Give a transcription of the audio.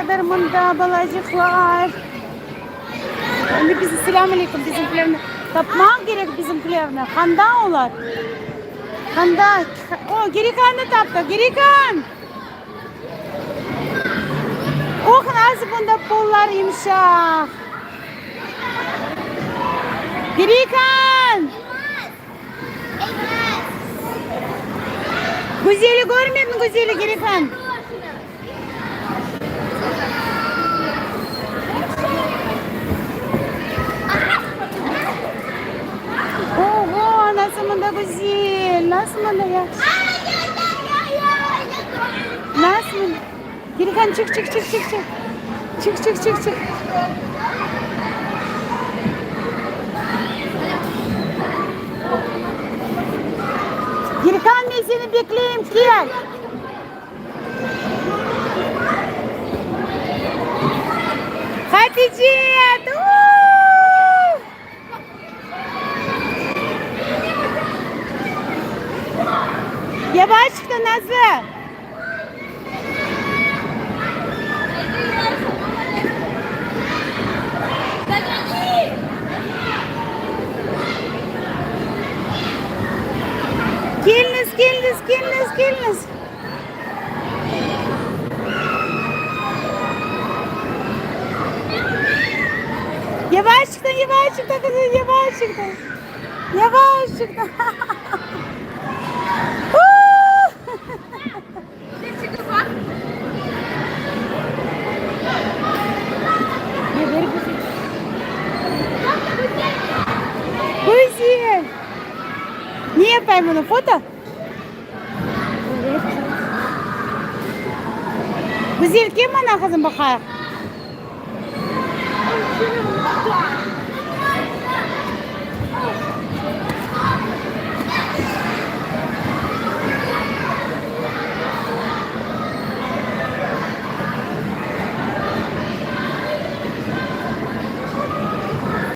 kadarımında balacıklar. Şimdi bizi selamünaleyküm bizimkilerine. Tapmak gerek bizimkilerine. Kanda olar. Kanda. O gerikan da taptı. Gerikan. Oh nasıl bunda pollar yumuşak. Gerikan. Güzeli görmüyor musun güzeli Gerikan? Oho nasıl bunda güzel. Nasıl bunda ya? Nasıl bunda? Gerikan çık çık çık çık çık. Çık çık çık çık. Gerikan ben seni bekleyeyim gel. Hatice. Yavaş da Nazlı. Geliniz. Yavaşlıktan kızım, yavaşlıktan. Güzel. Niye yapayım bunu? Foto? Güzel kim bana kızım bakar?